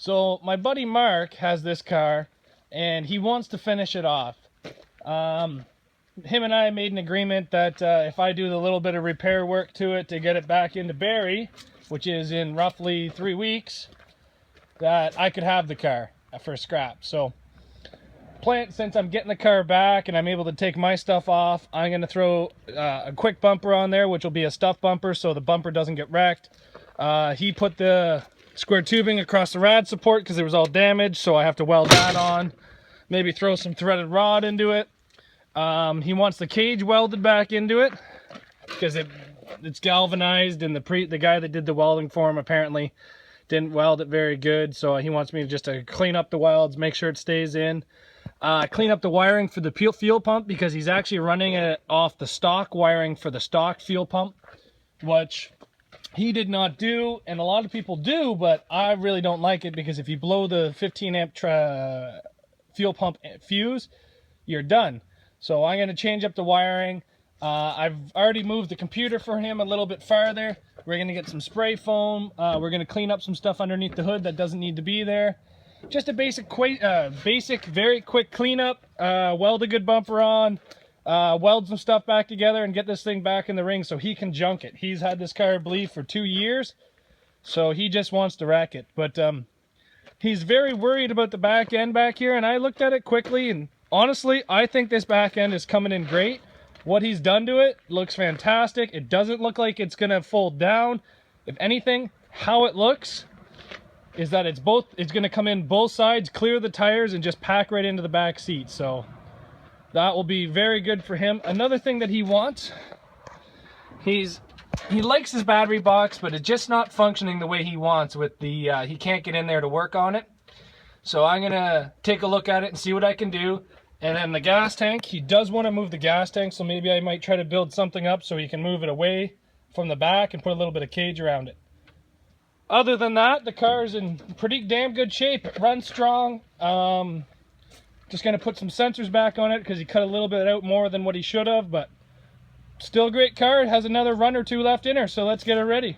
So my buddy Mark has this car and he wants to finish it off. Him and I made an agreement that if I do the little bit of repair work to it to get it back into Barrie, which is in roughly 3 weeks, that I could have the car for scrap. So since I'm getting the car back and I'm able to take my stuff off, I'm going to throw a quick bumper on there, which will be a stuff bumper so the bumper doesn't get wrecked. He put the square tubing across the rad support because it was all damaged, so I have to weld that on. Maybe throw some threaded rod into it. He wants the cage welded back into it because it's galvanized, and the guy that did the welding for him apparently didn't weld it very good, so he wants me just to clean up the welds, make sure it stays in. Clean up the wiring for the fuel pump because he's actually running it off the stock wiring for the stock fuel pump, which he did not do, and a lot of people do, but I really don't like it because if you blow the 15 amp fuel pump fuse, you're done. So I'm going to change up the wiring. I've already moved the computer for him a little bit farther. We're going to get some spray foam. We're going to clean up some stuff underneath the hood that doesn't need to be there. Just a basic, very quick cleanup. Weld a good bumper on. Weld some stuff back together and get this thing back in the ring so he can junk it. He's had this car bleed for 2 years, so he just wants to wreck it. But he's very worried about the back end back here, and I looked at it quickly, and honestly, I think this back end is coming in great. What he's done to it looks fantastic. It doesn't look like it's gonna fold down. If anything, how it looks is that it's gonna come in both sides, clear the tires, and just pack right into the back seat. So that will be very good for him. Another thing that he wants, he likes his battery box, but it's just not functioning the way he wants with the, he can't get in there to work on it. So I'm gonna take a look at it and see what I can do. And then the gas tank, he does want to move the gas tank, so maybe I might try to build something up so he can move it away from the back and put a little bit of cage around it. Other than that, the car is in pretty damn good shape. It runs strong. Just going to put some sensors back on it because he cut a little bit out more than what he should have, but still a great car. It has another run or two left in her, so let's get her ready.